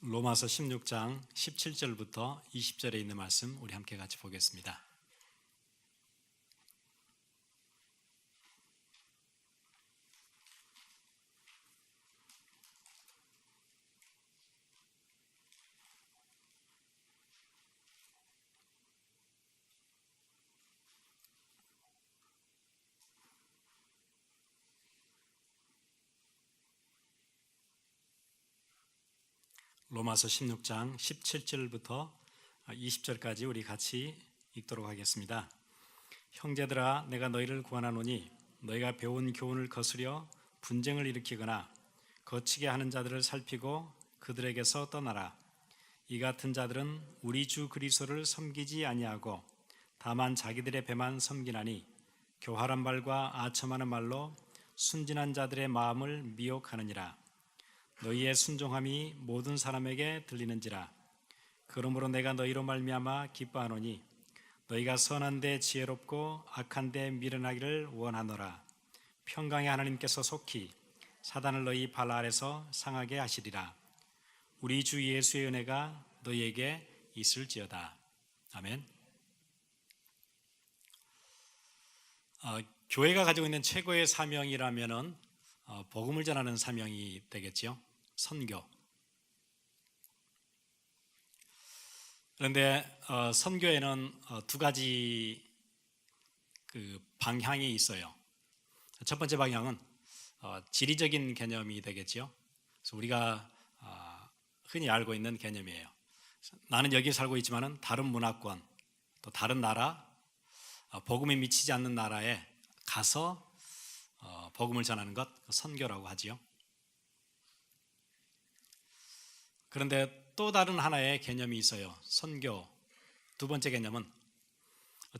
로마서 16장 17절부터 20절에 있는 말씀 우리 함께 같이 보겠습니다. 로마서 16장 17절부터 20절까지 우리 같이 읽도록 하겠습니다. 형제들아, 내가 너희를 구하노니 너희가 배운 교훈을 거스려 분쟁을 일으키거나 거치게 하는 자들을 살피고 그들에게서 떠나라. 이 같은 자들은 우리 주 그리스도를 섬기지 아니하고 다만 자기들의 배만 섬기나니 교활한 말과 아첨하는 말로 순진한 자들의 마음을 미혹하느니라. 너희의 순종함이 모든 사람에게 들리는지라. 그러므로 내가 너희로 말미암아 기뻐하노니 너희가 선한데 지혜롭고 악한데 미련하기를 원하노라. 평강의 하나님께서 속히 사단을 너희 발 아래서 상하게 하시리라. 우리 주 예수의 은혜가 너희에게 있을지어다. 아멘. 교회가 가지고 있는 최고의 사명이라면은 복음을 전하는 사명이 되겠지요. 선교. 그런데 선교에는 두 가지 방향이 있어요. 첫 번째 방향은 지리적인 개념이 되겠죠. 그래서 우리가 흔히 알고 있는 개념이에요. 나는 여기 살고 있지만은 다른 문화권, 또 다른 나라, 복음이 미치지 않는 나라에 가서 복음을 전하는 것, 선교라고 하지요. 그런데 또 다른 하나의 개념이 있어요. 선교. 두 번째 개념은,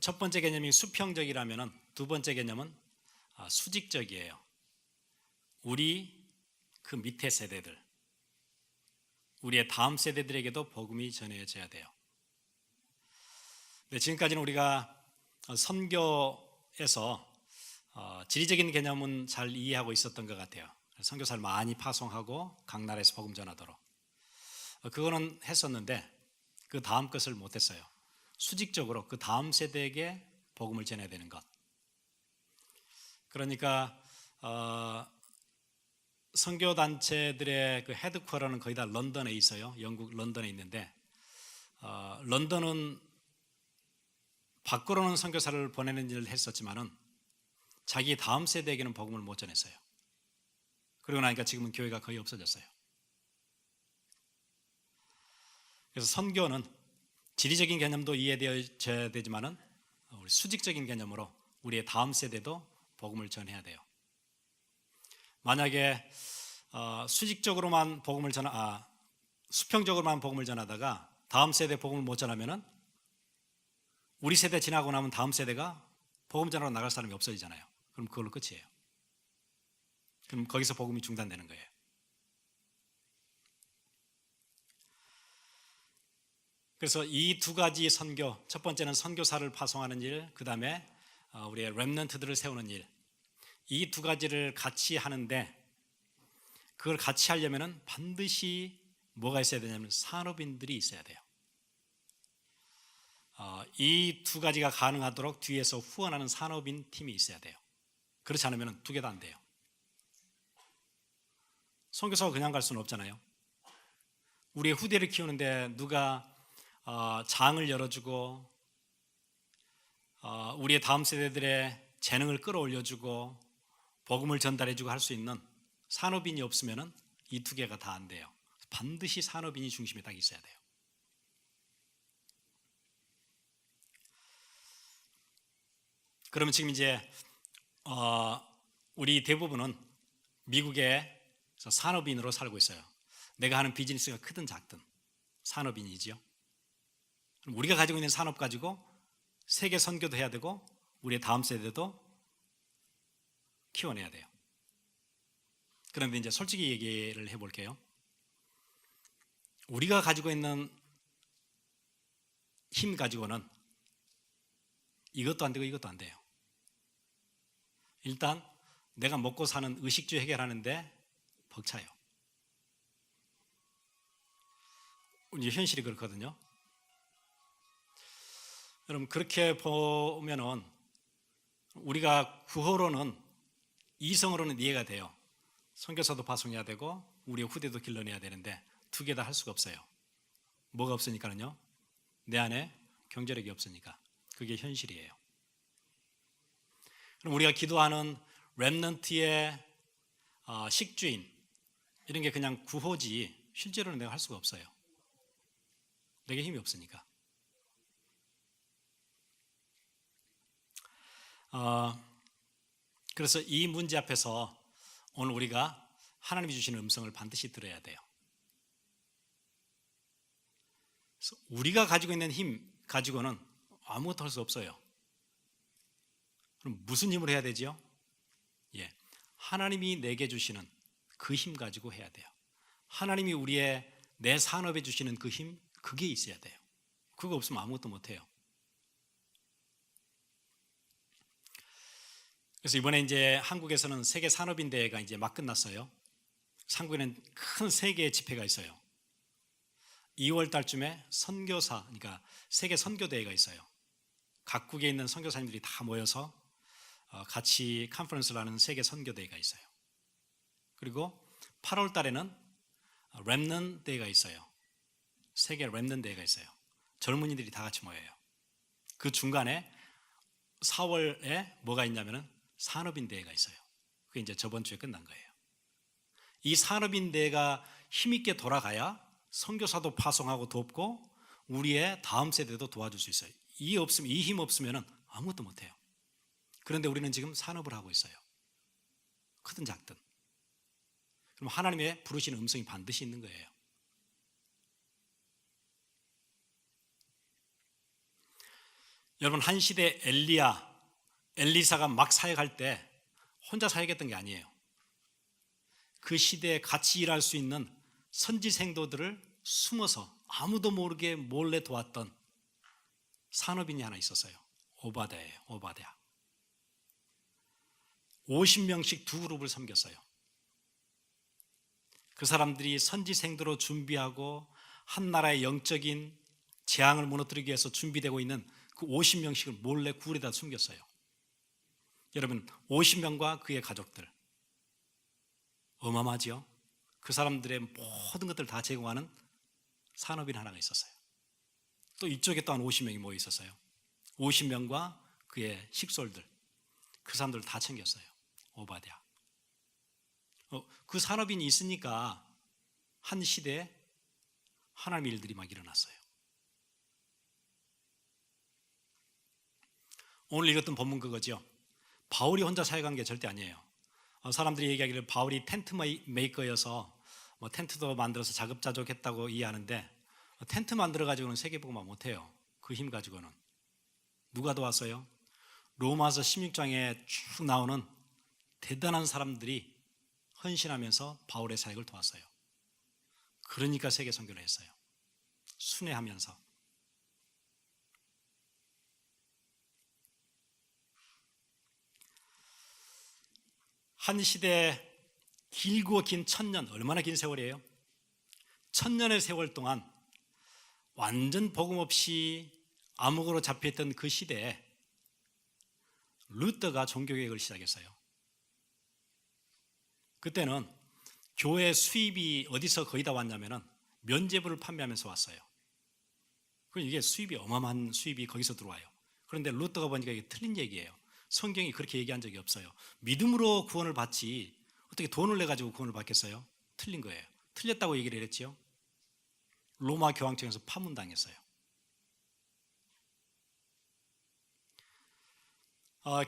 첫 번째 개념이 수평적이라면 두 번째 개념은 수직적이에요. 우리 그 밑에 세대들, 우리의 다음 세대들에게도 복음이 전해져야 돼요. 근데 지금까지는 우리가 선교에서 지리적인 개념은 잘 이해하고 있었던 것 같아요. 선교사를 많이 파송하고 각 나라에서 복음 전하도록. 그거는 했었는데 그 다음 것을 못했어요. 수직적으로 그 다음 세대에게 복음을 전해야 되는 것. 그러니까 선교단체들의 그 헤드쿼터는 거의 다 런던에 있어요. 영국 런던에 있는데 런던은 밖으로는 선교사를 보내는 일을 했었지만은 자기 다음 세대에게는 복음을 못 전했어요. 그러고 나니까 지금은 교회가 거의 없어졌어요. 그래서 선교는 지리적인 개념도 이해되어야 되지만은 우리 수직적인 개념으로 우리의 다음 세대도 복음을 전해야 돼요. 만약에 수직적으로만 복음을 수평적으로만 복음을 전하다가 다음 세대 복음을 못 전하면은 우리 세대 지나고 나면 다음 세대가 복음 전하러 나갈 사람이 없어지잖아요. 그럼 그걸로 끝이에요. 그럼 거기서 복음이 중단되는 거예요. 그래서 이 두 가지 선교, 첫 번째는 선교사를 파송하는 일, 그 다음에 우리의 렘넌트들을 세우는 일, 이 두 가지를 같이 하는데 그걸 같이 하려면 반드시 뭐가 있어야 되냐면 산업인들이 있어야 돼요. 이 두 가지가 가능하도록 뒤에서 후원하는 산업인 팀이 있어야 돼요. 그렇지 않으면 두 개 다 안 돼요. 선교사가 그냥 갈 수는 없잖아요. 우리의 후대를 키우는데 누가 장을 열어주고 우리의 다음 세대들의 재능을 끌어올려주고 복음을 전달해주고 할 수 있는 산업인이 없으면 이 두 개가 다 안 돼요. 반드시 산업인이 중심에 딱 있어야 돼요. 그러면 지금 이제 우리 대부분은 미국에 산업인으로 살고 있어요. 내가 하는 비즈니스가 크든 작든 산업인이지요. 그럼 우리가 가지고 있는 산업 가지고 세계 선교도 해야 되고 우리의 다음 세대도 키워내야 돼요. 그런데 이제 솔직히 얘기를 해볼게요. 우리가 가지고 있는 힘 가지고는 이것도 안 되고 이것도 안 돼요. 일단 내가 먹고 사는 의식주 해결하는데 벅차요. 이제 현실이 그렇거든요. 여러분 그렇게 보면은 우리가 구호로는 이성으로는 이해가 돼요. 선교사도 파송해야 되고 우리의 후대도 길러내야 되는데 두 개 다 할 수가 없어요. 뭐가 없으니까는요. 내 안에 경제력이 없으니까. 그게 현실이에요. 그럼 우리가 기도하는 렘넌트의 식주인 이런 게 그냥 구호지 실제로는 내가 할 수가 없어요. 내게 힘이 없으니까. 그래서 이 문제 앞에서 오늘 우리가 하나님이 주시는 음성을 반드시 들어야 돼요. 그래서 우리가 가지고 있는 힘 가지고는 아무것도 할 수 없어요. 그럼 무슨 힘으로 해야 되지요? 예, 하나님이 내게 주시는 그 힘 가지고 해야 돼요. 하나님이 우리의 내 산업에 주시는 그 힘, 그게 있어야 돼요. 그거 없으면 아무것도 못해요. 그래서 이번에 이제 한국에서는 세계 산업인대회가 이제 막 끝났어요. 한국에는 큰 세계 집회가 있어요. 2월 달쯤에 선교사, 그러니까 세계 선교대회가 있어요. 각국에 있는 선교사님들이 다 모여서 같이 컨퍼런스를 하는 세계 선교대회가 있어요. 그리고 8월 달에는 렘넌트 대회가 있어요. 세계 렘넌트 대회가 있어요. 젊은이들이 다 같이 모여요. 그 중간에 4월에 뭐가 있냐면은 산업인 대회가 있어요. 그게 이제 저번 주에 끝난 거예요. 이 산업인 대회가 힘있게 돌아가야 선교사도 파송하고 돕고 우리의 다음 세대도 도와줄 수 있어요. 이 힘 없으면 아무것도 못해요. 그런데 우리는 지금 산업을 하고 있어요. 크든 작든. 그럼 하나님의 부르시는 음성이 반드시 있는 거예요. 여러분 한 시대 엘리사가 막 사역할 때 혼자 사역했던 게 아니에요. 그 시대에 같이 일할 수 있는 선지 생도들을 숨어서 아무도 모르게 몰래 도왔던 산업인이 하나 있었어요. 오바댜예요. 오바댜. 50명씩 두 그룹을 섬겼어요. 그 사람들이 선지 생도로 준비하고 한 나라의 영적인 재앙을 무너뜨리기 위해서 준비되고 있는 그 50명씩을 몰래 굴에다 숨겼어요. 여러분 50명과 그의 가족들 어마어마하죠? 그 사람들의 모든 것들을 다 제공하는 산업인 하나가 있었어요. 또 이쪽에 또 한 50명이 모여 있었어요. 50명과 그의 식솔들 그 사람들을 다 챙겼어요. 오바댜. 그 산업인이 있으니까 한 시대에 하나님의 일들이 막 일어났어요. 오늘 읽었던 본문 그거죠. 바울이 혼자 사역한 게 절대 아니에요. 사람들이 얘기하기를 바울이 텐트 메이커여서 텐트도 만들어서 자급자족했다고 이해하는데 텐트 만들어가지고는 세계복음화 못해요. 그 힘 가지고는. 누가 도왔어요? 로마서 16장에 쭉 나오는 대단한 사람들이 헌신하면서 바울의 사역을 도왔어요. 그러니까 세계 선교를 했어요. 순회하면서. 한 시대 길고 긴 1000년, 얼마나 긴 세월이에요? 1000년의 세월 동안 완전 복음 없이 암흑으로 잡혀있던 그 시대에 루터가 종교개혁을 시작했어요. 그때는 교회 수입이 어디서 거의 다 왔냐면은 면죄부를 판매하면서 왔어요. 이게 수입이 어마어마한 수입이 거기서 들어와요. 그런데 루터가 보니까 이게 틀린 얘기예요. 성경이 그렇게 얘기한 적이 없어요. 믿음으로 구원을 받지 어떻게 돈을 내가지고 구원을 받겠어요? 틀린 거예요. 틀렸다고 얘기를 했지요. 로마 교황청에서 파문당했어요.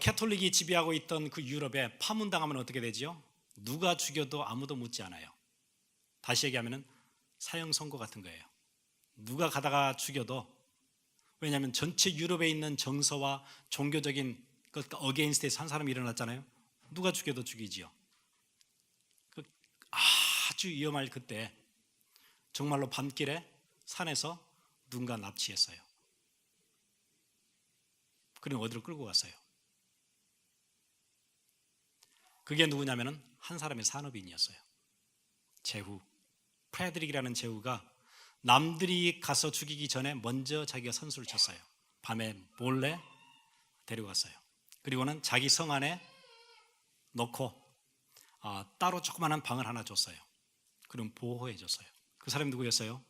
캐톨릭이 지배하고 있던 그 유럽에 파문당하면 어떻게 되지요? 누가 죽여도 아무도 묻지 않아요. 다시 얘기하면 사형 선고 같은 거예요. 누가 가다가 죽여도, 왜냐하면 전체 유럽에 있는 정서와 종교적인 어게인스트에서 한 사람이 일어났잖아요. 누가 죽여도 죽이지요. 아주 위험할 그때 정말로 밤길에 산에서 누군가 납치했어요. 그리고 어디로 끌고 갔어요. 그게 누구냐면은 한 사람의 산업인이었어요. 제후, 프레드릭이라는 제후가 남들이 가서 죽이기 전에 먼저 자기가 선수를 쳤어요. 밤에 몰래 데려갔어요. 그리고는 자기 성 안에 넣고 따로 조그마한 방을 하나 줬어요. 그럼 보호해 줬어요. 그 사람이 누구였어요?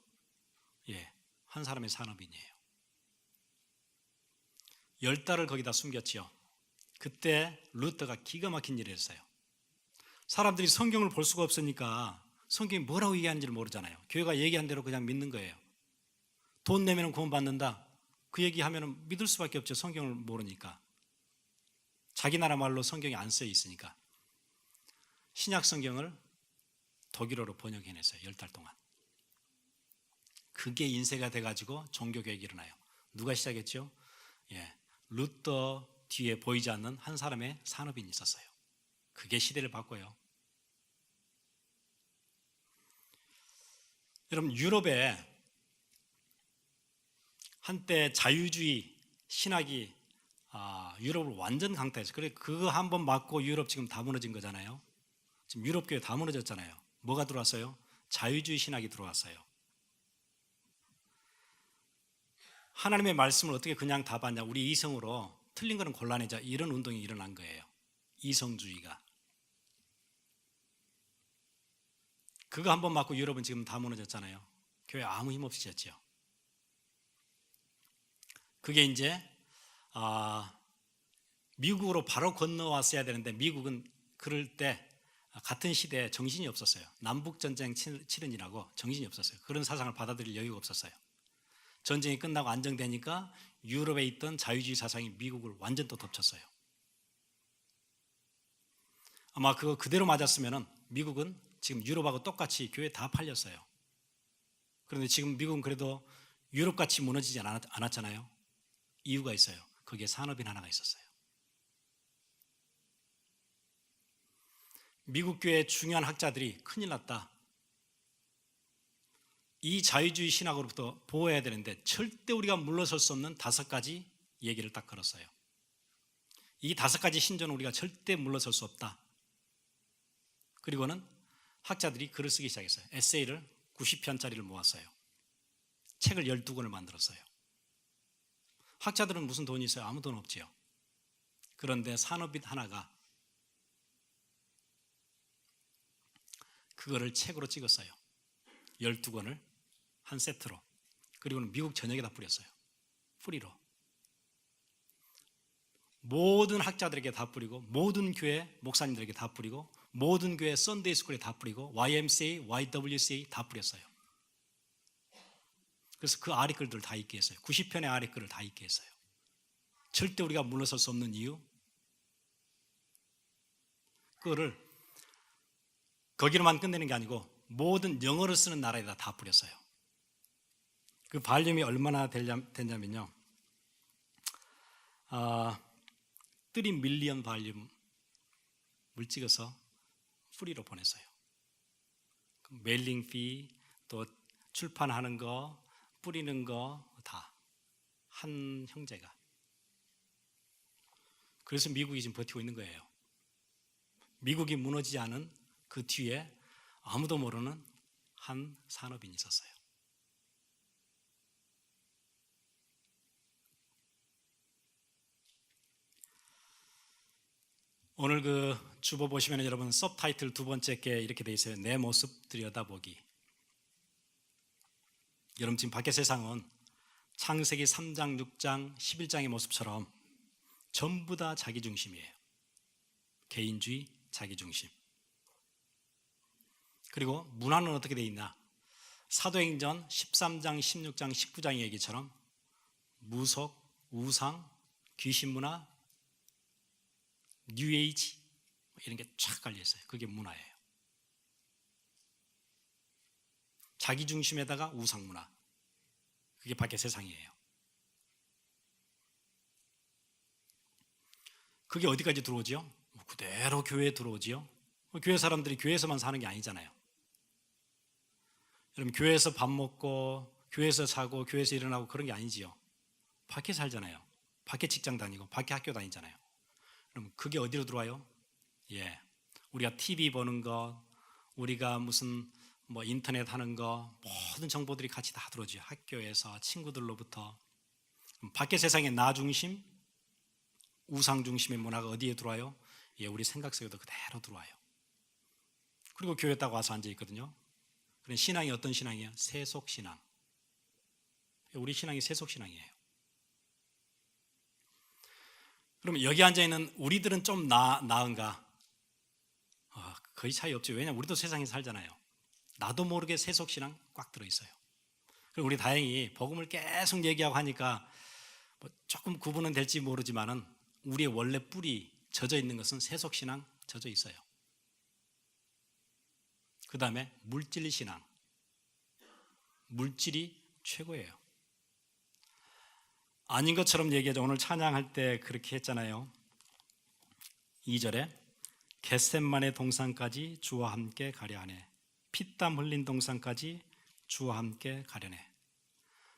한 사람의 산업인이에요. 10달을 거기다 숨겼지요. 그때 루터가 기가 막힌 일을 했어요. 사람들이 성경을 볼 수가 없으니까 성경이 뭐라고 얘기하는지를 모르잖아요. 교회가 얘기한 대로 그냥 믿는 거예요. 돈 내면 구원받는다. 그 얘기하면 믿을 수밖에 없죠. 성경을 모르니까. 자기 나라 말로 성경이 안 쓰여 있으니까. 신약 성경을 독일어로 번역해냈어요. 10달 동안. 그게 인쇄가 돼가지고 종교개혁이 일어나요. 누가 시작했죠? 루터 뒤에 보이지 않는 한 사람의 산업인이 있었어요. 그게 시대를 바꿔요. 여러분, 유럽에 한때 자유주의 신학이 유럽을 완전 강타했어요. 그래 그거 한번 맞고 유럽 지금 다 무너진 거잖아요. 지금 유럽 교회 다 무너졌잖아요. 뭐가 들어왔어요? 자유주의 신학이 들어왔어요. 하나님의 말씀을 어떻게 그냥 다 받냐? 우리 이성으로 틀린 거는 곤란해져. 이런 운동이 일어난 거예요. 이성주의가. 그거 한번 맞고 유럽은 지금 다 무너졌잖아요. 교회 아무 힘 없이 졌죠. 그게 이제 미국으로 바로 건너왔어야 되는데 미국은 그럴 때 같은 시대에 정신이 없었어요. 남북전쟁 치른이라고 정신이 없었어요. 그런 사상을 받아들일 여유가 없었어요. 전쟁이 끝나고 안정되니까 유럽에 있던 자유주의 사상이 미국을 완전 또 덮쳤어요. 아마 그거 그대로 맞았으면 미국은 지금 유럽하고 똑같이 교회 다 팔렸어요. 그런데 지금 미국은 그래도 유럽같이 무너지지 않았잖아요. 이유가 있어요. 거기에 산업인 하나가 있었어요. 미국 교회의 중요한 학자들이 큰일 났다. 이 자유주의 신학으로부터 보호해야 되는데 절대 우리가 물러설 수 없는 5가지 얘기를 딱 걸었어요. 이 5가지 신조는 우리가 절대 물러설 수 없다. 그리고는 학자들이 글을 쓰기 시작했어요. 에세이를 90편짜리를 모았어요. 책을 12권을 만들었어요. 학자들은 무슨 돈이 있어요? 아무 돈 없지요. 그런데 산업인 하나가 그거를 책으로 찍었어요. 12권을 한 세트로. 그리고는 미국 전역에다 뿌렸어요. 뿌리로. 모든 학자들에게 다 뿌리고, 모든 교회 목사님들에게 다 뿌리고, 모든 교회 썬데이 스쿨에 다 뿌리고, YMCA, YWCA 다 뿌렸어요. 그래서 그 아리글들을 다 읽게 했어요. 90편의 아리글을 다 읽게 했어요. 절대 우리가 물러설 수 없는 이유. 그거를 거기로만 끝내는 게 아니고 모든 영어를 쓰는 나라에다 다 뿌렸어요. 그 발륨이 얼마나 됐냐면요. 3밀리언 발륨을 찍어서 프리로 보냈어요. 메일링 피, 또 출판하는 거, 뿌리는 거 다 한 형제가. 그래서 미국이 지금 버티고 있는 거예요. 미국이 무너지지 않은 그 뒤에 아무도 모르는 한 산업인이 있었어요. 오늘 그 주보 보시면 여러분 서브타이틀 2번째 게 이렇게 돼 있어요. 내 모습 들여다보기. 여러분 지금 밖의 세상은 창세기 3장, 6장, 11장의 모습처럼 전부 다 자기중심이에요. 개인주의, 자기중심. 그리고 문화는 어떻게 돼 있나? 사도행전 13장, 16장, 19장의 얘기처럼 무속, 우상, 귀신문화, 뉴에이지 이런 게 쫙 깔려있어요. 그게 문화예요. 자기중심에다가 우상문화. 그게 밖의 세상이에요. 그게 어디까지 들어오지요? 그대로 교회에 들어오지요. 교회 사람들이 교회에서만 사는 게 아니잖아요. 여러분 교회에서 밥 먹고 교회에서 자고 교회에서 일어나고 그런 게 아니지요. 밖에 살잖아요. 밖에 직장 다니고 밖에 학교 다니잖아요. 그럼 그게 어디로 들어와요? 우리가 TV 보는 거, 우리가 무슨 뭐 인터넷 하는 거 모든 정보들이 같이 다 들어오죠. 학교에서 친구들로부터. 밖의 세상에 나 중심, 우상 중심의 문화가 어디에 들어와요? 예, 우리 생각 속에도 그대로 들어와요. 그리고 교회 딱 와서 앉아 있거든요. 그런 신앙이 어떤 신앙이에요? 세속 신앙. 우리 신앙이 세속 신앙이에요. 그러면 여기 앉아 있는 우리들은 좀 나은가? 거의 차이 없죠. 왜냐하면 우리도 세상에 살잖아요. 나도 모르게 세속 신앙 꽉 들어 있어요. 그리고 우리 다행히 복음을 계속 얘기하고 하니까 뭐 조금 구분은 될지 모르지만은 우리의 원래 뿌리 젖어 있는 것은 세속 신앙 젖어 있어요. 그 다음에 물질 신앙. 물질이 최고예요. 아닌 것처럼 얘기하죠. 오늘 찬양할 때 그렇게 했잖아요. 2절에 겟셋만의 동산까지 주와 함께 가려 하네. 피땀 흘린 동산까지 주와 함께 가려네.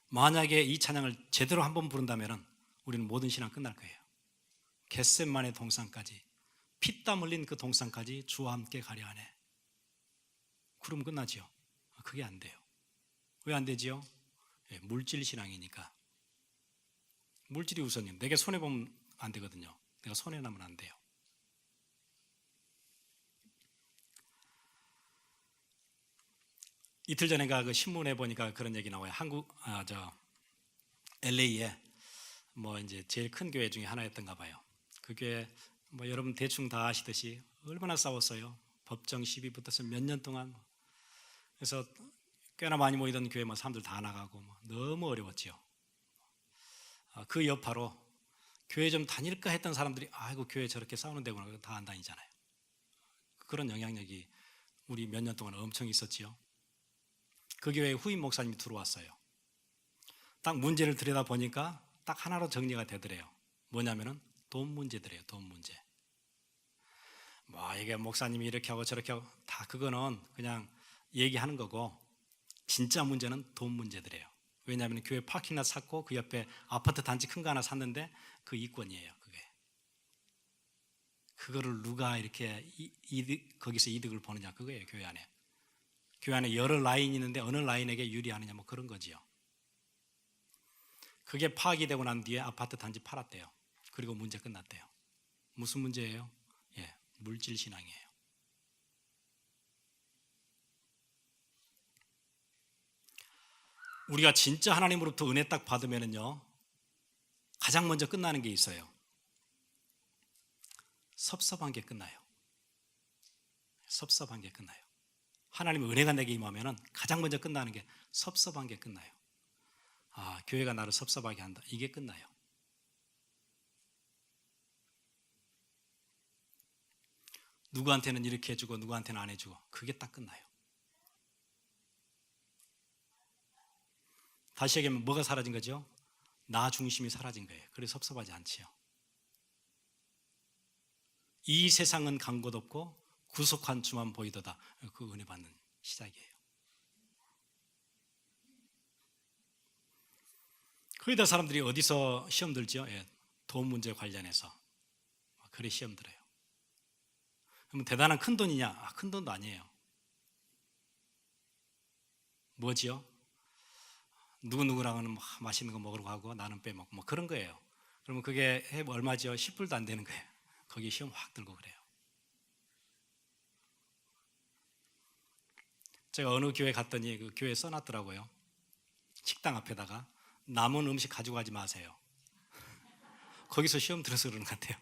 만약에 이 찬양을 제대로 한번 부른다면 우리는 모든 신앙 끝날 거예요. 겟셋만의 동산까지, 피땀 흘린 그 동산까지 주와 함께 가려 하네. 그러면 끝나지요. 그게 안 돼요. 왜 안 되지요? 물질 신앙이니까. 물질이 우선이에요. 내게 손해보면 안 되거든요. 내가 손해나면 안 돼요. 이틀 전에 그 신문에 보니까 그런 얘기 나와요. LA에 뭐 이제 제일 큰 교회 중에 하나였던가 봐요. 그 교회 뭐 여러분 대충 다 아시듯이 얼마나 싸웠어요. 법정 시비 붙어서 몇 년 동안. 그래서 꽤나 많이 모이던 교회 뭐 사람들 다 나가고 너무 어려웠지요. 그 여파로 교회 좀 다닐까 했던 사람들이 아이고 교회 저렇게 싸우는 데구나 다 안 다니잖아요. 그런 영향력이 우리 몇 년 동안 엄청 있었지요. 그 교회에 후임 목사님이 들어왔어요. 딱 문제를 들여다보니까 딱 하나로 정리가 되더래요. 뭐냐면은 돈 문제더래요. 돈 문제. 뭐 이게 목사님이 이렇게 하고 저렇게 하고 다 그거는 그냥 얘기하는 거고 진짜 문제는 돈 문제더래요. 왜냐하면 교회 파킹lot 샀고 그 옆에 아파트 단지 큰 거 하나 샀는데 그 이권이에요. 그게. 그거를 누가 이렇게 거기서 이득을 보느냐 그거예요. 교회 안에. 교회 안에 여러 라인이 있는데 어느 라인에게 유리하느냐 뭐 그런 거지요. 그게 파악이 되고 난 뒤에 아파트 단지 팔았대요. 그리고 문제 끝났대요. 무슨 문제예요? 예, 물질 신앙이에요. 우리가 진짜 하나님으로부터 은혜 딱 받으면은요, 가장 먼저 끝나는 게 있어요. 섭섭한 게 끝나요. 섭섭한 게 끝나요. 하나님의 은혜가 내게 임하면은 가장 먼저 끝나는 게 섭섭한 게 끝나요. 아, 교회가 나를 섭섭하게 한다. 이게 끝나요. 누구한테는 이렇게 해주고 누구한테는 안 해주고 그게 딱 끝나요. 다시 얘기하면 뭐가 사라진 거죠? 나 중심이 사라진 거예요. 그래서 섭섭하지 않지요. 이 세상은 간 곳 없고 구속한 주만 보이도다. 그 은혜 받는 시작이에요. 거의 다 사람들이 어디서 시험 들죠? 예, 돈 문제 관련해서 그래 시험 들어요. 그러면 대단한 큰 돈이냐? 큰 돈도 아니에요. 뭐지요? 누구누구랑은 맛있는 거 먹으러 가고 나는 빼먹고 뭐 그런 거예요. 그러면 그게 얼마죠? 10불도 안 되는 거예요. 거기에 시험 확 들고 그래요. 제가 어느 교회 갔더니 그 교회에 써놨더라고요. 식당 앞에다가 남은 음식 가져가지 마세요. 거기서 시험 들어서 그러는 것 같아요.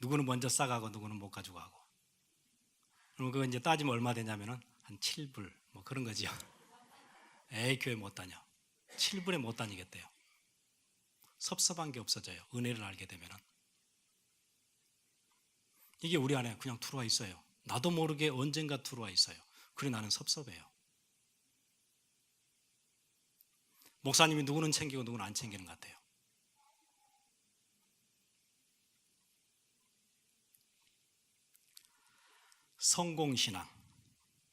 누구는 먼저 싸가고 누구는 못 가지고 가고. 그럼 그거 이제 따지면 얼마 되냐면은 한 7불 뭐 그런 거지요. 에이 교회 못 다녀. 7불에 못 다니겠대요. 섭섭한 게 없어져요. 은혜를 알게 되면은. 이게 우리 안에 그냥 들어와 있어요. 나도 모르게 언젠가 들어와 있어요. 그래 나는 섭섭해요. 목사님이 누구는 챙기고 누구는 안 챙기는 것 같아요. 성공신앙.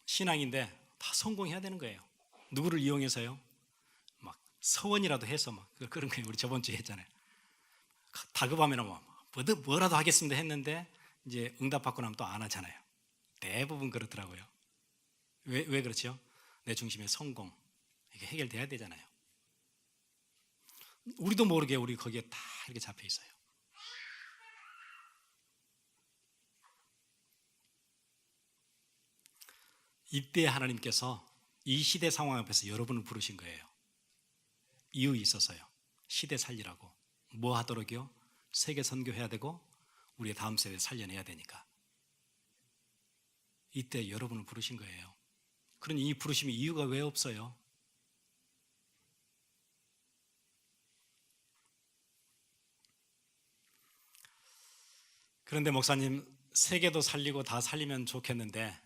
신앙인데 다 성공해야 되는 거예요. 누구를 이용해서요? 막 서원이라도 해서 막 그런 거예요. 우리 저번 주에 했잖아요. 다급하면 뭐라도 하겠습니다 했는데 이제 응답받고 나면 또 안 하잖아요. 대부분 그렇더라고요. 왜 그렇죠? 내 중심의 성공. 이게 해결돼야 되잖아요. 우리도 모르게 우리 거기에 다 이렇게 잡혀 있어요. 이때 하나님께서 이 시대 상황 앞에서 여러분을 부르신 거예요. 이유 있어서요. 시대 살리라고. 뭐 하도록요? 세계 선교해야 되고 우리의 다음 세대 살려내야 되니까. 이때 여러분을 부르신 거예요. 그러니 이 부르심의 이유가 왜 없어요? 그런데 목사님, 세계도 살리고 다 살리면 좋겠는데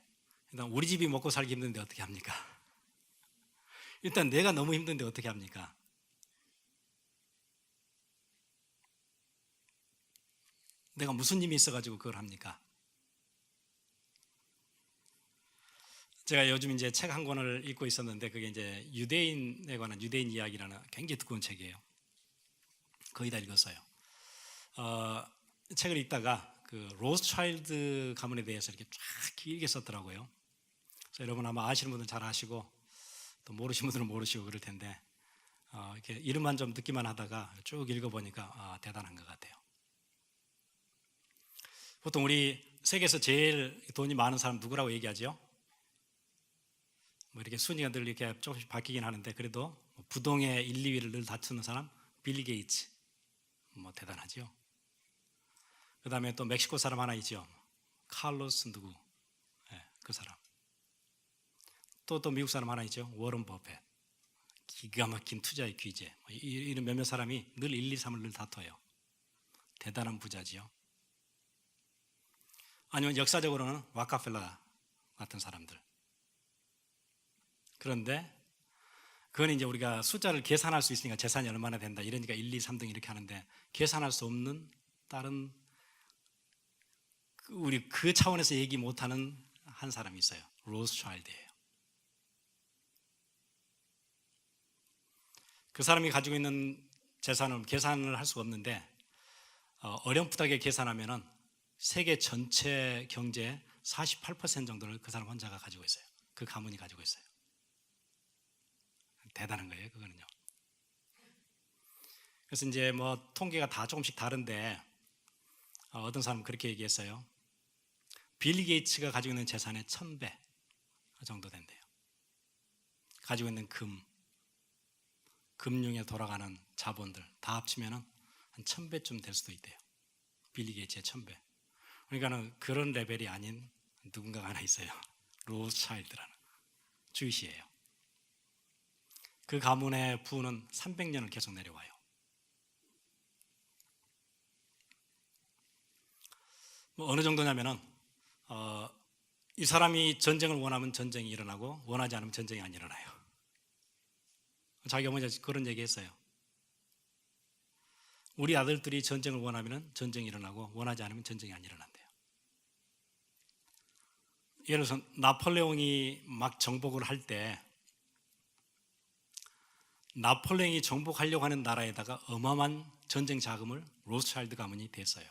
일단 우리 집이 먹고 살기 힘든데 어떻게 합니까? 일단 내가 너무 힘든데 어떻게 합니까? 내가 무슨 힘이 있어가지고 그걸 합니까? 제가 요즘 이제 책 한 권을 읽고 있었는데 그게 이제 유대인에 관한 유대인 이야기라는 굉장히 두꺼운 책이에요. 거의 다 읽었어요. 책을 읽다가 그 로스차일드 가문에 대해서 이렇게 쫙 길게 썼더라고요. 그래서 여러분 아마 아시는 분들은 잘 아시고 또 모르시는 분들은 모르시고 그럴 텐데 이렇게 이름만 좀 듣기만 하다가 쭉 읽어보니까 대단한 것 같아요. 보통 우리 세계에서 제일 돈이 많은 사람 누구라고 얘기하죠? 뭐 이렇게 순위가 늘 이렇게 조금씩 바뀌긴 하는데 그래도 부동의 1, 2위를 늘 다투는 사람 빌 게이츠. 뭐 대단하죠. 그 다음에 또 멕시코 사람 하나 있죠. 칼로스 누구? 네, 그 사람. 또 미국 사람 하나 있죠. 워런 버핏. 기가 막힌 투자의 귀재. 이런 몇몇 사람이 늘 1, 2, 3을 늘 다퉈요. 대단한 부자지요. 아니면 역사적으로는 락카펠러 같은 사람들. 그런데 그건 이제 우리가 숫자를 계산할 수 있으니까 재산이 얼마나 된다 이러니까 1, 2, 3등 이렇게 하는데 계산할 수 없는 다른 우리 그 차원에서 얘기 못하는 한 사람이 있어요. 로스차일드예요. 그 사람이 가지고 있는 재산을 계산을 할 수가 없는데 어렴풋하게 계산하면은 세계 전체 경제의 48% 정도를 그 사람 혼자가 가지고 있어요. 그 가문이 가지고 있어요. 대단한 거예요, 그거는요. 그래서 이제 뭐 통계가 다 조금씩 다른데 어떤 사람은 그렇게 얘기했어요. 빌 게이츠가 가지고 있는 재산의 1000배 정도 된대요. 가지고 있는 금융에 돌아가는 자본들 다 합치면 한 1000배쯤 될 수도 있대요. 빌 게이츠의 1000배. 그러니까는 그런 레벨이 아닌 누군가가 하나 있어요. 로스차일드라는 주이시예요. 그 가문의 부는 300년을 계속 내려와요. 뭐 어느 정도냐면은 이 사람이 전쟁을 원하면 전쟁이 일어나고 원하지 않으면 전쟁이 안 일어나요. 자기 어머니가 그런 얘기했어요. 우리 아들들이 전쟁을 원하면 전쟁이 일어나고 원하지 않으면 전쟁이 안 일어난대요. 예를 들어서 나폴레옹이 막 정복을 할 때 나폴레옹이 정복하려고 하는 나라에다가 어마어마한 전쟁 자금을 로스차일드 가문이 댔어요.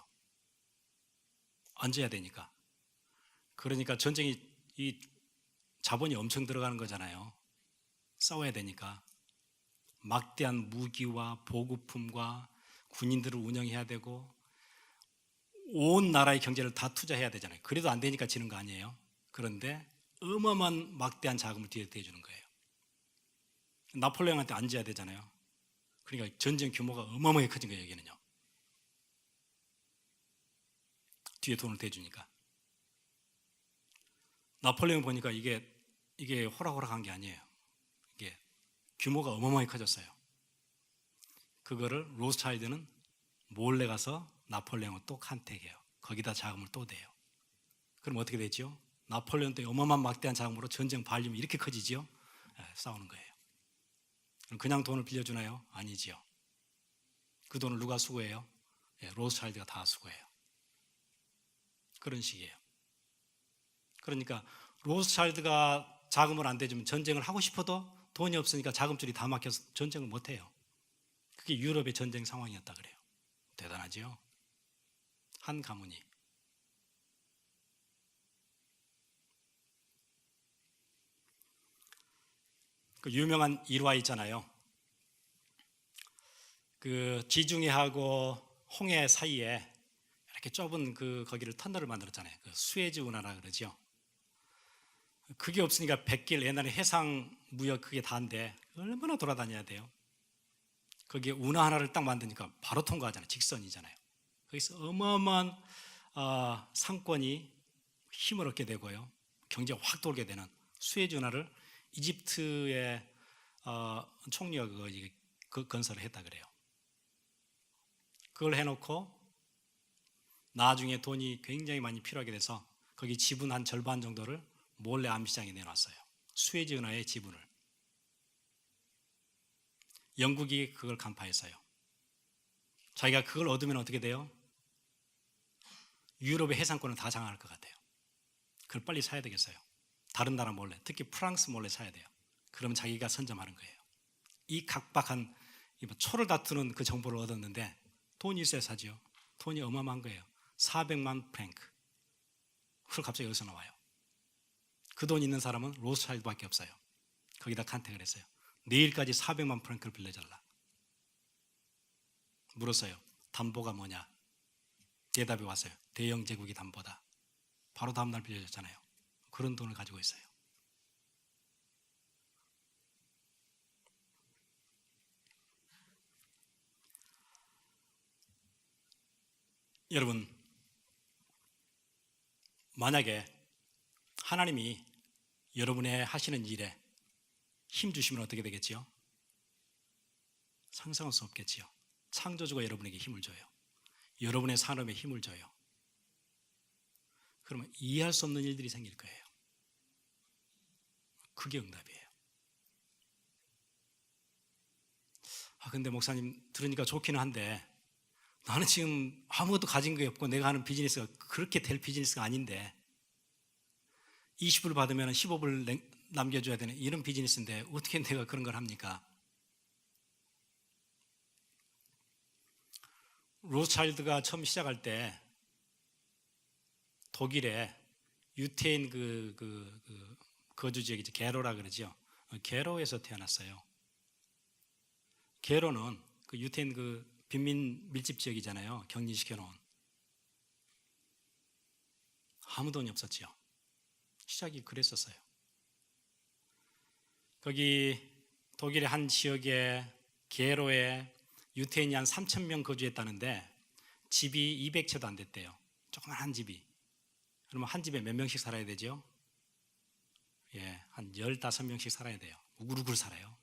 얹어야 되니까. 그러니까 전쟁이 이 자본이 엄청 들어가는 거잖아요. 싸워야 되니까. 막대한 무기와 보급품과 군인들을 운영해야 되고 온 나라의 경제를 다 투자해야 되잖아요. 그래도 안 되니까 지는 거 아니에요. 그런데 어마어마한 막대한 자금을 뒤에 대주는 거예요. 나폴레옹한테 앉아야 되잖아요. 그러니까 전쟁 규모가 어마어마하게 커진 거예요, 여기는요. 뒤에 돈을 대주니까. 나폴레옹 보니까 이게 호락호락한 게 아니에요. 이게 규모가 어마어마하게 커졌어요. 그거를 로스차일드는 몰래 가서 나폴레옹을 또 간택해요. 거기다 자금을 또 대요. 그럼 어떻게 되죠? 나폴레옹 때 어마어마한 막대한 자금으로 전쟁 발림이 이렇게 커지지요? 싸우는 거예요. 그냥 돈을 빌려주나요? 아니지요. 그 돈을 누가 수고해요? 로스차일드가 다 수고해요. 그런 식이에요. 그러니까 로스차일드가 자금을 안 대주면 전쟁을 하고 싶어도 돈이 없으니까 자금줄이 다 막혀서 전쟁을 못해요. 그게 유럽의 전쟁 상황이었다 그래요. 대단하지요? 한 가문이. 그 유명한 일화 있잖아요. 그 지중해하고 홍해 사이에 이렇게 좁은 거기를 터널을 만들었잖아요. 그 수에즈 운하라 그러죠. 그게 없으니까 백길, 옛날에 해상 무역 그게 다인데 얼마나 돌아다녀야 돼요. 거기에 운하 하나를 딱 만드니까 바로 통과하잖아요. 직선이잖아요. 거기서 어마어마한 상권이 힘을 얻게 되고요. 경제가 확 돌게 되는 수에즈 운하를 이집트의 총리가 그 건설을 했다 그래요. 그걸 해놓고 나중에 돈이 굉장히 많이 필요하게 돼서 거기 지분 한 절반 정도를 몰래 암시장에 내놨어요. 수에즈 운하의 지분을. 영국이 그걸 간파했어요. 자기가 그걸 얻으면 어떻게 돼요? 유럽의 해상권을 다 장악할 것 같아요. 그걸 빨리 사야 되겠어요. 다른 나라 몰래, 특히 프랑스 몰래 사야 돼요. 그러면 자기가 선점하는 거예요. 이 각박한 초를 다투는 그 정보를 얻었는데 돈이 있어야 사죠. 돈이 어마어마한 거예요. 400만 프랭크. 그걸 갑자기 어디서 나와요? 그 돈 있는 사람은 로스차일드밖에 없어요. 거기다 컨택을 했어요. 내일까지 400만 프랭크를 빌려달라. 물었어요. 담보가 뭐냐? 대답이 왔어요. 대영 제국이 담보다. 바로 다음날 빌려줬잖아요. 그런 돈을 가지고 있어요. 여러분, 만약에 하나님이 여러분의 하시는 일에 힘 주시면 어떻게 되겠지요? 상상할 수 없겠지요. 창조주가 여러분에게 힘을 줘요. 여러분의 산업에 힘을 줘요. 그러면 이해할 수 없는 일들이 생길 거예요. 그게 응답이에요. 근데 목사님 들으니까 좋기는 한데 나는 지금 아무것도 가진 게 없고 내가 하는 비즈니스가 그렇게 될 비즈니스가 아닌데 20불 받으면 15불 남겨줘야 되는 이런 비즈니스인데 어떻게 내가 그런 걸 합니까? 로스차일드가 처음 시작할 때 독일에 유태인 거주 지역이죠. 게로라 그러죠. 게로에서 태어났어요. 게로는 그 유태인 빈민 밀집 지역이잖아요. 격리시켜 놓은. 아무 돈이 없었지요. 시작이 그랬었어요. 거기 독일의 한 지역에 게로에 유태인이 한 3,000명 거주했다는데 집이 200채도 안 됐대요. 조그만 집이. 그러면 한 집에 몇 명씩 살아야 되죠? 한 15명씩 살아야 돼요. 우글우글 살아요.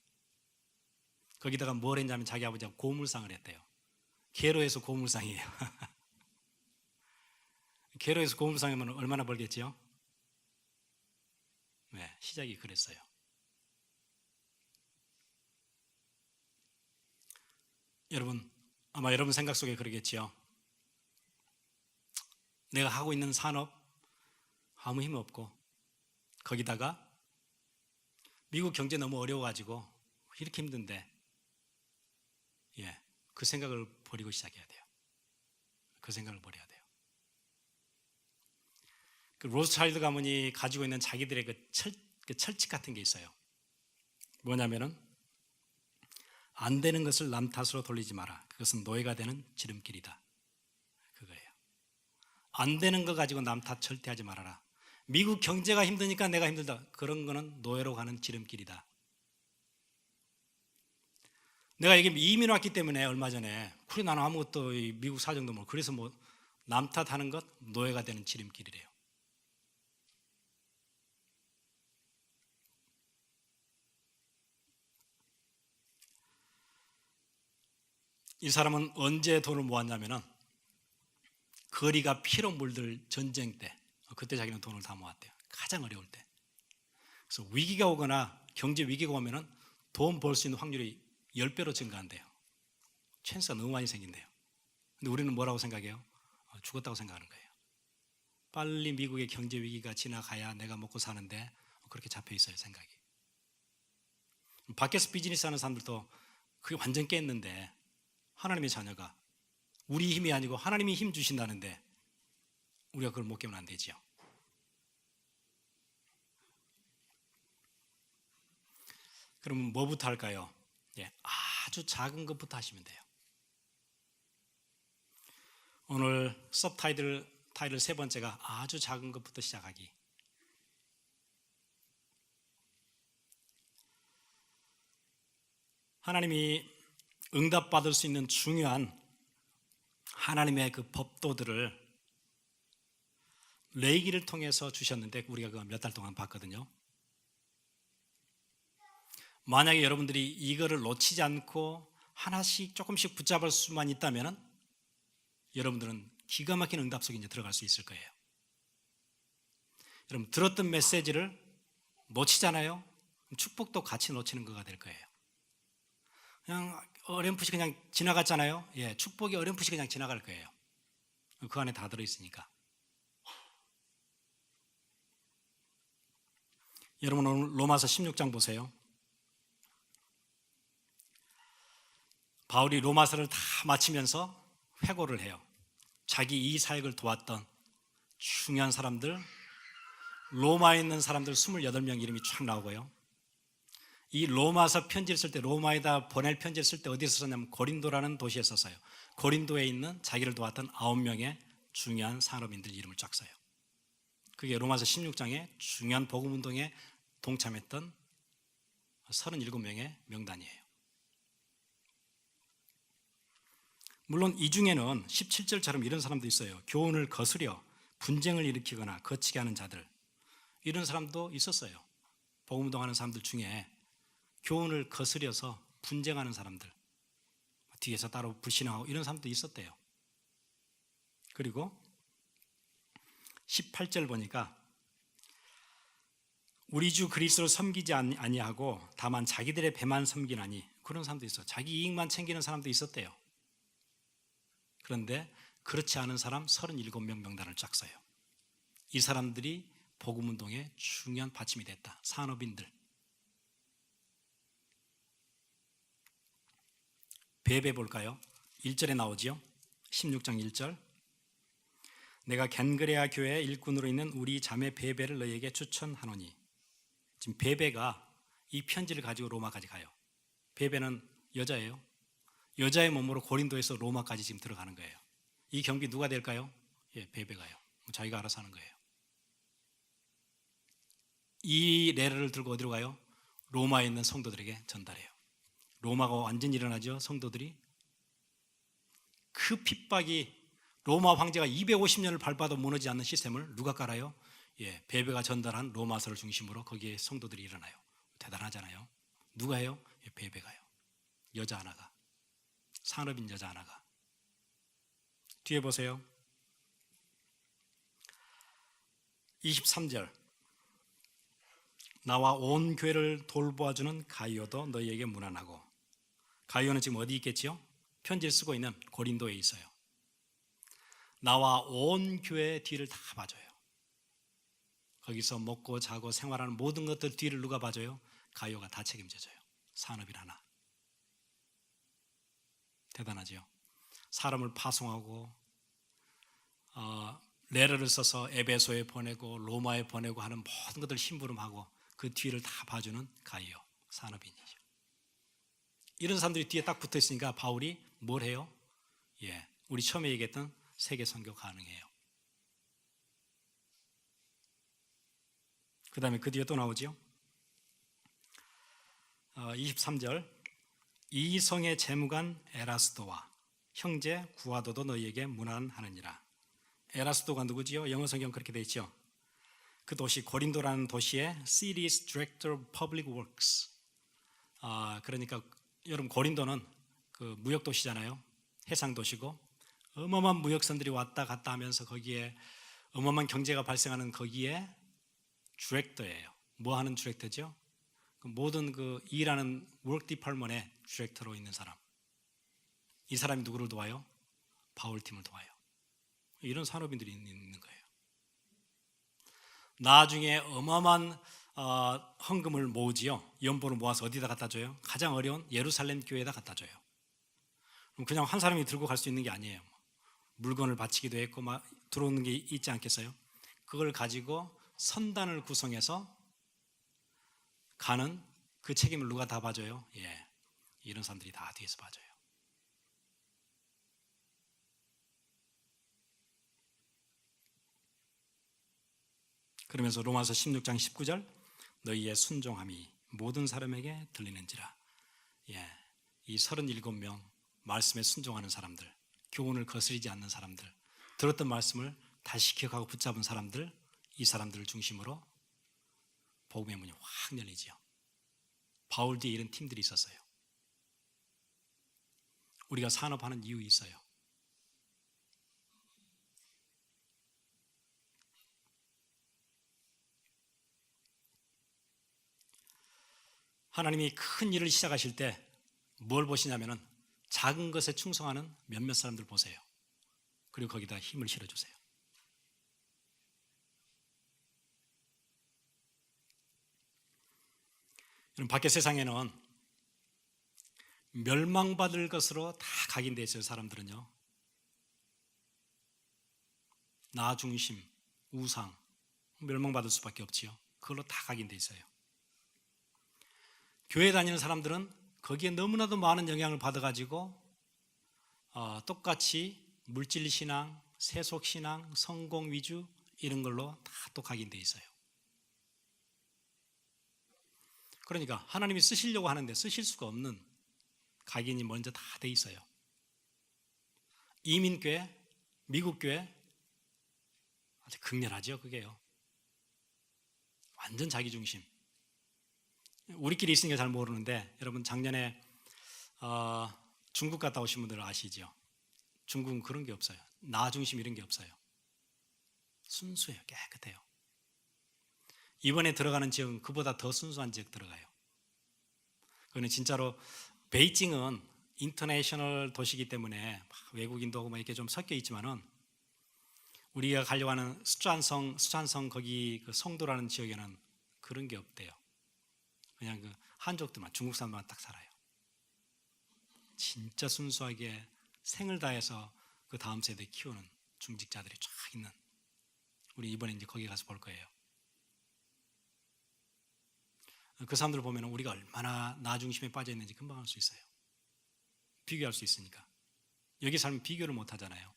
거기다가 뭘 했냐면 자기 아버지가 고물상을 했대요. 게로에서 고물상이에요. 게로에서 고물상이면 얼마나 벌겠지요? 시작이 그랬어요. 여러분, 아마 여러분 생각 속에 그러겠지요. 내가 하고 있는 산업 아무 힘 없고 거기다가 미국 경제 너무 어려워가지고 이렇게 힘든데 그 생각을 버리고 시작해야 돼요. 그 생각을 버려야 돼요. 그 로스차일드 가문이 가지고 있는 자기들의 그 철칙 같은 게 있어요. 뭐냐면은 안 되는 것을 남 탓으로 돌리지 마라. 그것은 노예가 되는 지름길이다. 그거예요. 안 되는 거 가지고 남 탓 절대 하지 말아라. 미국 경제가 힘드니까 내가 힘들다. 그런 거는 노예로 가는 지름길이다. 내가 여기 이민 왔기 때문에 얼마 전에 그래 나는 아무것도 미국 사정도 모르고 그래서 남 탓하는 것 노예가 되는 지름길이래요. 이 사람은 언제 돈을 모았냐면은 거리가 피로 물들 전쟁 때 그때 자기는 돈을 다 모았대요. 가장 어려울 때. 그래서 위기가 오거나 경제 위기가 오면은 돈 벌 수 있는 확률이 10배로 증가한대요. 찬스가 너무 많이 생긴대요. 근데 우리는 뭐라고 생각해요? 죽었다고 생각하는 거예요. 빨리 미국의 경제 위기가 지나가야 내가 먹고 사는데 그렇게 잡혀 있어요, 생각이. 밖에서 비즈니스 하는 사람들도 그게 완전 깼는데 하나님의 자녀가 우리 힘이 아니고 하나님이 힘 주신다는데 우리가 그걸 못 깨면 안 되지요. 그러면 뭐부터 할까요? 예, 아주 작은 것부터 하시면 돼요. 오늘 타이틀 세 번째가 아주 작은 것부터 시작하기. 하나님이 응답받을 수 있는 중요한 하나님의 그 법도들을 레위기를 통해서 주셨는데 우리가 그거 몇 달 동안 봤거든요. 만약에 여러분들이 이거를 놓치지 않고 하나씩 조금씩 붙잡을 수만 있다면 여러분들은 기가 막힌 응답 속에 이제 들어갈 수 있을 거예요. 여러분 들었던 메시지를 놓치잖아요. 축복도 같이 놓치는 거가 될 거예요. 그냥 어렴풋이 그냥 지나갔잖아요. 예, 축복이 어렴풋이 그냥 지나갈 거예요. 그 안에 다 들어있으니까. 여러분 오늘 로마서 16장 보세요. 바울이 로마서를 다 마치면서 회고를 해요. 자기 이 사역을 도왔던 중요한 사람들, 로마에 있는 사람들 28명 이름이 쫙 나오고요. 이 로마서 편지를 쓸 때, 로마에다 보낼 편지를 쓸 때 어디서 썼냐면 고린도라는 도시에 썼어요. 고린도에 있는 자기를 도왔던 9명의 중요한 산업인들 이름을 쫙 써요. 그게 로마서 16장에 중요한 복음운동에 동참했던 37명의 명단이에요. 물론 이 중에는 17절처럼 이런 사람도 있어요. 교훈을 거스려 분쟁을 일으키거나 거치게 하는 자들, 이런 사람도 있었어요. 복음운동하는 사람들 중에 교훈을 거스려서 분쟁하는 사람들, 뒤에서 따로 불신하고 이런 사람도 있었대요. 그리고 18절 보니까 우리 주 그리스도를 섬기지 아니하고 다만 자기들의 배만 섬기나니, 그런 사람도 있어요. 자기 이익만 챙기는 사람도 있었대요. 그런데 그렇지 않은 사람 37명 명단을 쫙 써요. 이 사람들이 복음운동의 중요한 받침이 됐다. 산업인들. 베베 볼까요? 1절에 나오지요. 16장 1절. 내가 겐그레아 교회 일꾼으로 있는 우리 자매 베베를 너희에게 추천하노니. 지금 베베가 이 편지를 가지고 로마까지 가요. 베베는 여자예요. 여자의 몸으로 고린도에서 로마까지 지금 들어가는 거예요. 이 경비 누가 될까요? 예, 베베가요. 자기가 알아서 하는 거예요. 이 레터를 들고 어디로 가요? 로마에 있는 성도들에게 전달해요. 로마가 완전히 일어나죠. 성도들이 그 핍박이, 로마 황제가 250년을 밟아도 무너지지 않는 시스템을 누가 깔아요? 예, 베베가 전달한 로마서를 중심으로 거기에 성도들이 일어나요. 대단하잖아요. 누가 해요? 예, 베베가요. 여자 하나가, 산업인 여자 하나가. 뒤에 보세요. 23절. 나와 온 교회를 돌보아주는 가이오도 너희에게 문안하고. 가이오는 지금 어디 있겠지요? 편지를 쓰고 있는 고린도에 있어요. 나와 온 교회의 뒤를 다 봐줘요. 거기서 먹고 자고 생활하는 모든 것들 뒤를 누가 봐줘요? 가이오가 다 책임져줘요. 산업인 하나. 대단하죠. 사람을 파송하고 레터를 써서 에베소에 보내고 로마에 보내고 하는 모든 것들 심부름하고 그 뒤를 다 봐주는 가이오, 산업인이죠. 이런 사람들이 뒤에 딱 붙어 있으니까 바울이 뭘 해요? 예, 우리 처음에 얘기했던 세계 선교 가능해요. 그 다음에 그 뒤에 또 나오죠. 23절. 이 성의 재무관 에라스도와 형제 구아도도 너희에게 문안하느니라. 에라스도가 누구지요? 영어 성경 그렇게 되어 있죠. 그 도시 고린도라는 도시의 City's Director of Public Works. 그러니까 여러분 고린도는 그 무역 도시잖아요. 해상 도시고 어마어마한 무역선들이 왔다 갔다 하면서 거기에 어마어마한 경제가 발생하는 거기에 디렉터예요. 뭐 하는 디렉터죠? 모든 그 일하는 워크 디파트먼의 디렉터로 있는 사람. 이 사람이 누구를 도와요? 바울 팀을 도와요. 이런 산업인들이 있는 거예요. 나중에 어마어마한 헌금을 모으지요. 연보를 모아서 어디다 갖다 줘요? 가장 어려운 예루살렘 교회에다 갖다 줘요. 그냥 한 사람이 들고 갈 수 있는 게 아니에요. 물건을 바치기도 했고 막 들어오는 게 있지 않겠어요? 그걸 가지고 선단을 구성해서 가는 그 책임을 누가 다 봐줘요? 예, 이런 사람들이 다 뒤에서 봐줘요. 그러면서 로마서 16장 19절 너희의 순종함이 모든 사람에게 들리는지라. 예, 이 37명 말씀에 순종하는 사람들, 교훈을 거스르지 않는 사람들, 들었던 말씀을 다시 기억하고 붙잡은 사람들, 이 사람들을 중심으로 복음의 문이 확 열리지요. 바울 뒤에 이런 팀들이 있었어요. 우리가 산업하는 이유 있어요. 하나님이 큰 일을 시작하실 때 뭘 보시냐면은 작은 것에 충성하는 몇몇 사람들 보세요. 그리고 거기다 힘을 실어주세요. 여러분, 밖에 세상에는 멸망받을 것으로 다 각인되어 있어요. 사람들은요, 나 중심, 우상, 멸망받을 수밖에 없지요. 그걸로 다 각인되어 있어요. 교회 다니는 사람들은 거기에 너무나도 많은 영향을 받아가지고 똑같이 물질신앙, 세속신앙, 성공 위주 이런 걸로 다 또 각인되어 있어요. 그러니까 하나님이 쓰시려고 하는데 쓰실 수가 없는 각인이 먼저 다 돼 있어요. 이민교회, 미국교회 아주 극렬하죠. 그게요, 완전 자기중심. 우리끼리 있으니까 잘 모르는데 여러분, 작년에 중국 갔다 오신 분들 아시죠? 중국은 그런 게 없어요. 나 중심 이런 게 없어요. 순수해요. 깨끗해요. 이번에 들어가는 지역은 그보다 더 순수한 지역 들어가요. 그거는 진짜로 베이징은 인터내셔널 도시이기 때문에 외국인도 오고 이렇게 좀 섞여 있지만은 우리가 가려고 하는 수촨성 거기 그 성도라는 지역에는 그런 게 없대요. 그냥 그 한족들만, 중국 사람만 딱 살아요. 진짜 순수하게 생을 다해서 그 다음 세대 키우는 중직자들이 쫙 있는, 우리 이번에 이제 거기 가서 볼 거예요. 그 사람들 보면 우리가 얼마나 나 중심에 빠져 있는지 금방 알 수 있어요. 비교할 수 있으니까. 여기 살면 비교를 못 하잖아요.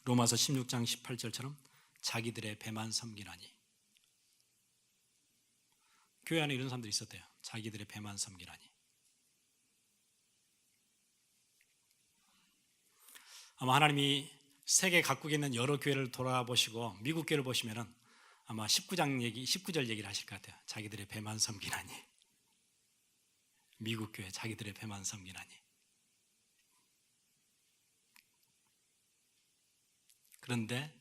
로마서 16장 18절처럼 자기들의 배만 섬기라니. 교회 안에 이런 사람들이 있었대요. 자기들의 배만 섬기라니. 아마 하나님이 세계 각국에 있는 여러 교회를 돌아보시고 미국 교회를 보시면은 아마 19절 얘기를 하실 것 같아요. 자기들의 배만 섬기라니. 미국 교회 자기들의 배만 섬기라니. 그런데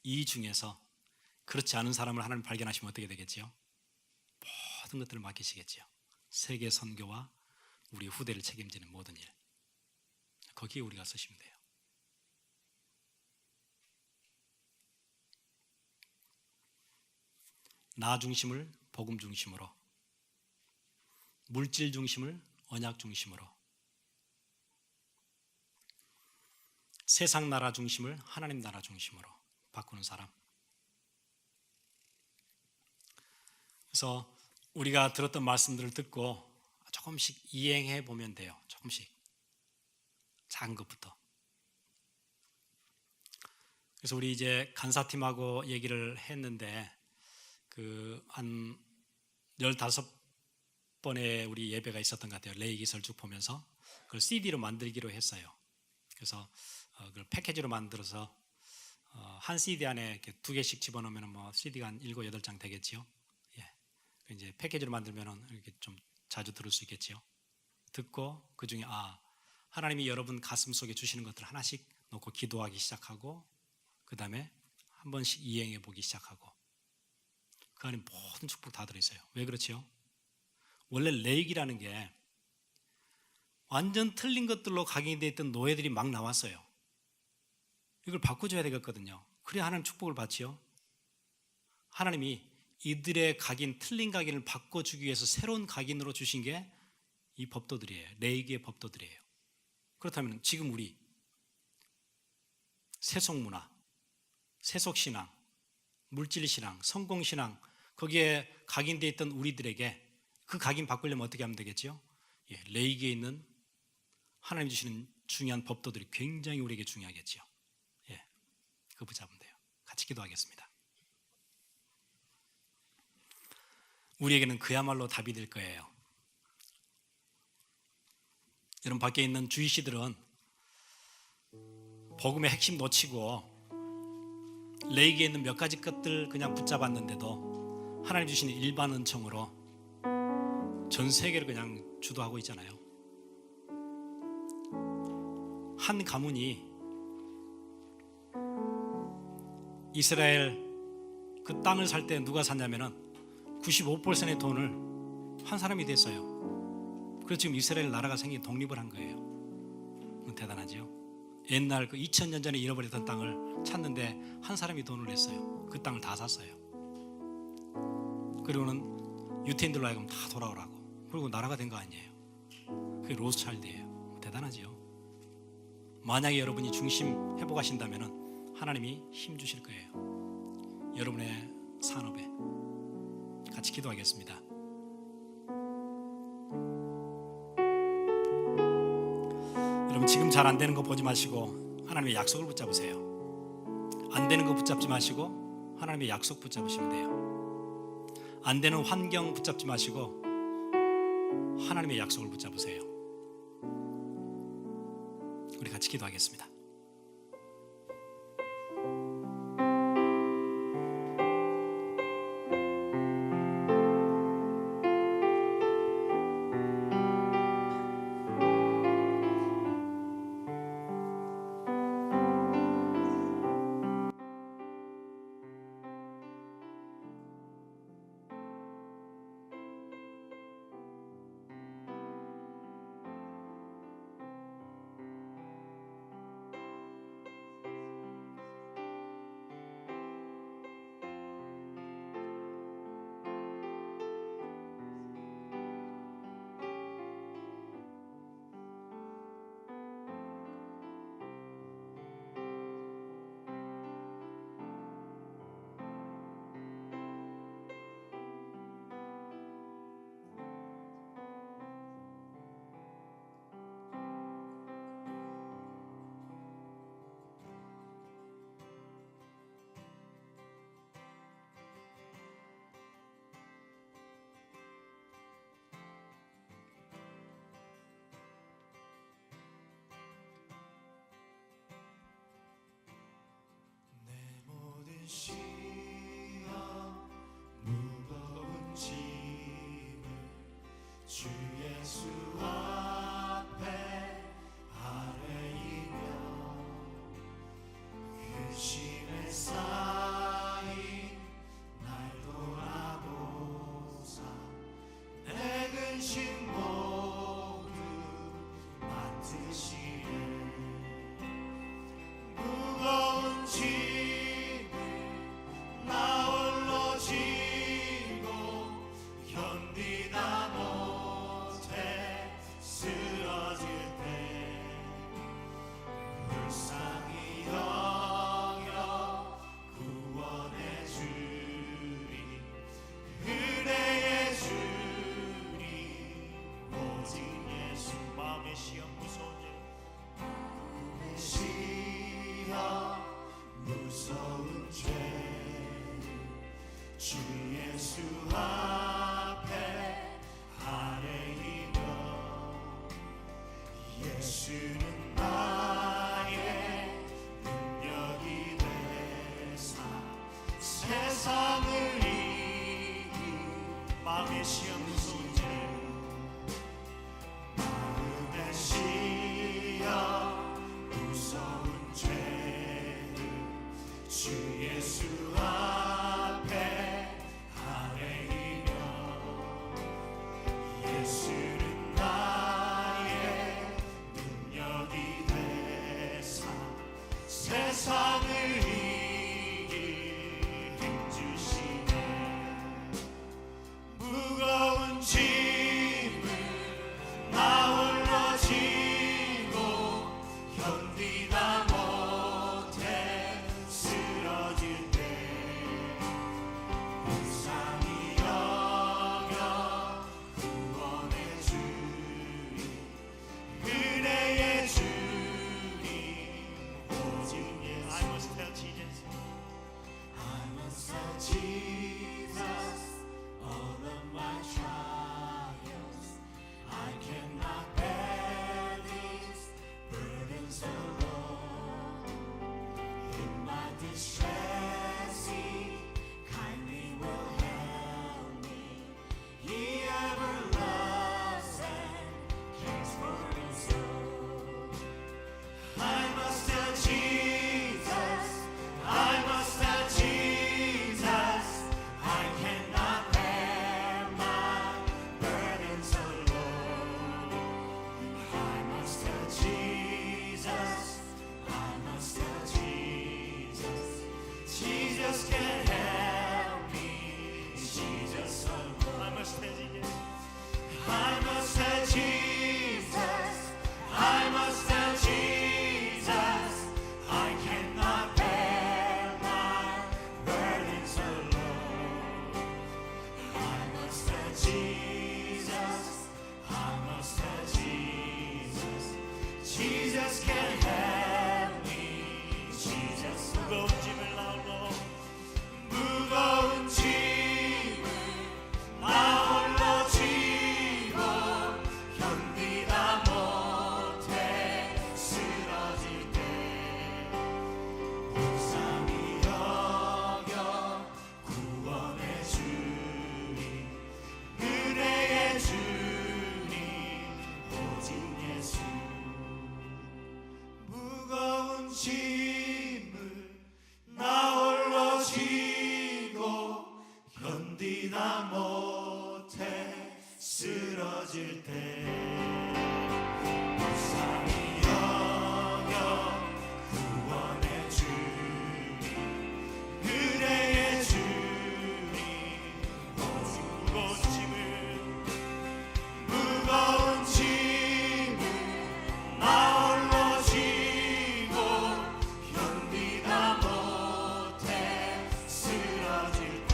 이 중에서 그렇지 않은 사람을 하나님 발견하시면 어떻게 되겠지요? 모든 것들을 맡기시겠지요. 세계 선교와 우리 후대를 책임지는 모든 일, 거기에 우리가 쓰시면 돼요. 나 중심을 복음 중심으로, 물질 중심을 언약 중심으로, 세상 나라 중심을 하나님 나라 중심으로 바꾸는 사람. 그래서 우리가 들었던 말씀들을 듣고 조금씩 이행해 보면 돼요. 조금씩, 작은 것부터. 그래서 우리 이제 간사팀하고 얘기를 했는데 한 15번의 우리 예배가 있었던 것 같아요. 레이기서를 쭉 보면서 그걸 CD로 만들기로 했어요. 그래서 그걸 패키지로 만들어서 한 CD 안에 이렇게 2개씩 집어넣으면 뭐 CD가 한 7, 8장 되겠지요. 예. 이제 패키지로 만들면 이렇게 좀 자주 들을 수 있겠지요. 듣고 그 중에 하나님이 여러분 가슴 속에 주시는 것들 하나씩 놓고 기도하기 시작하고, 그 다음에 한 번씩 이행해 보기 시작하고, 그 안에 모든 축복 다 들어있어요. 왜 그렇지요? 원래 레이기라는 게 완전 틀린 것들로 각인되어 있던 노예들이 막 나왔어요. 이걸 바꿔줘야 되겠거든요. 그래야 하나님 축복을 받지요. 하나님이 이들의 각인, 틀린 각인을 바꿔주기 위해서 새로운 각인으로 주신 게 이 법도들이에요. 레이기의 법도들이에요. 그렇다면 지금 우리 세속문화, 세속신앙, 물질신앙, 성공신앙, 거기에 각인되어 있던 우리들에게 그 각인 바꾸려면 어떻게 하면 되겠죠? 레위기에 있는 하나님 주시는 중요한 법도들이 굉장히 우리에게 중요하겠죠. 그거 붙잡으면 돼요. 같이 기도하겠습니다. 우리에게는 그야말로 답이 될 거예요. 여러분, 밖에 있는 주의씨들은 복음의 핵심 놓치고 레위기에 있는 몇 가지 것들 그냥 붙잡았는데도 하나님 주시는 일반 은총으로 전 세계를 그냥 주도하고 있잖아요. 한 가문이 이스라엘 그 땅을 살 때 누가 샀냐면은 95%의 돈을 한 사람이 됐어요. 그래서 지금 이스라엘 나라가 생긴 독립을 한 거예요. 대단하죠. 옛날 그 2000년 전에 잃어버렸던 땅을 찾는데 한 사람이 돈을 냈어요. 그 땅을 다 샀어요. 그리고는 유태인들로 하여금 다 돌아오라고. 그리고 나라가 된 거 아니에요. 그게 로스차일드예요. 대단하죠. 만약에 여러분이 중심 회복하신다면 하나님이 힘 주실 거예요. 여러분의 산업에. 같이 기도하겠습니다. 여러분, 지금 잘 안 되는 거 보지 마시고 하나님의 약속을 붙잡으세요. 안 되는 거 붙잡지 마시고 하나님의 약속 붙잡으시면 돼요. 안 되는 환경 붙잡지 마시고 하나님의 약속을 붙잡으세요. 우리 같이 기도하겠습니다. 시여 무거운 짐을 주 예수 앞에 아뢰이며 근심에 쌓인 날 돌아보사 내 근심 모두 맡으시네. 무거운 짐 무서운 죄 주 예수 앞에 아뢰이며 예수는 나의 능력이 되사 세상을 이긴 마음의 시험 무서운 죄 마음의 시험 무서운 죄를 주 예수 앞에 아뢰이며 예수는 나의 능력이 되사 세상을 이긴 힘 주시네. 무거운 견디다 못해 쓰러질 때 불쌍히 여겨 구원해 주니 은혜의 주님 무거운 짐을 나 홀로 지고 견디다 못해 쓰러질 때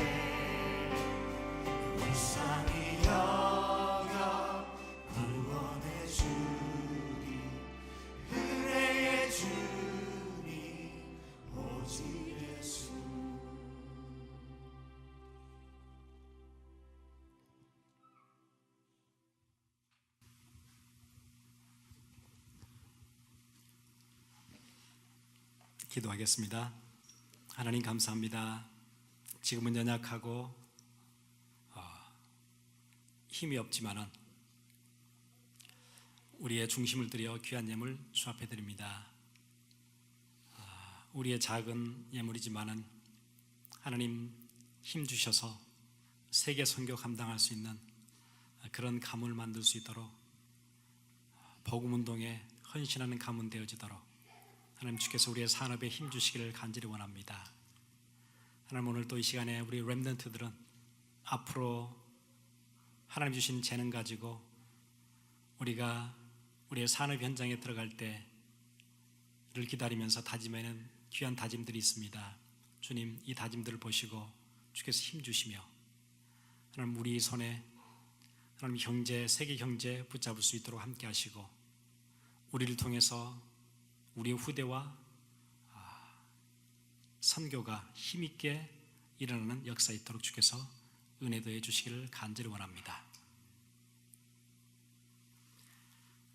불쌍히 여겨 구원해 주니 은혜의 주님 오직 예수. 기도하겠습니다. 하나님 감사합니다. 지금은 연약하고 힘이 없지만은 우리의 중심을 들여 귀한 예물 수합해 드립니다. 우리의 작은 예물이지만은 하나님 힘 주셔서 세계 선교 감당할 수 있는 그런 가문을 만들 수 있도록 복음 운동에 헌신하는 가문 되어지도록 하나님 주께서 우리의 산업에 힘 주시기를 간절히 원합니다. 하나님 오늘 또 이 시간에 우리 렘넌트들은 앞으로 하나님 주신 재능 가지고 우리가 우리의 산업 현장에 들어갈 때를 기다리면서 다짐하는 귀한 다짐들이 있습니다. 주님 이 다짐들을 보시고 주께서 힘 주시며 하나님 우리 손에 하나님 형제 세계 경제 붙잡을 수 있도록 함께 하시고 우리를 통해서 우리의 후대와 선교가 힘있게 일어나는 역사 있도록 주께서 은혜 더해 주시기를 간절히 원합니다.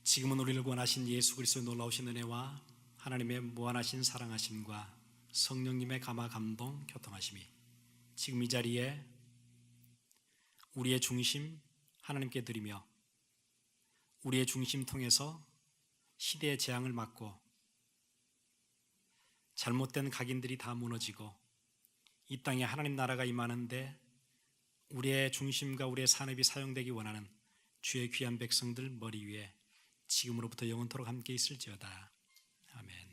지금은 우리를 구원하신 예수 그리스도의 놀라우신 은혜와 하나님의 무한하신 사랑하심과 성령님의 감화 감동 교통하심이 지금 이 자리에 우리의 중심 하나님께 드리며 우리의 중심 통해서 시대의 재앙을 막고 잘못된 각인들이 다 무너지고 이 땅에 하나님 나라가 임하는데 우리의 중심과 우리의 산업이 사용되기 원하는 주의 귀한 백성들 머리 위에 지금으로부터 영원토록 함께 있을지어다. 아멘.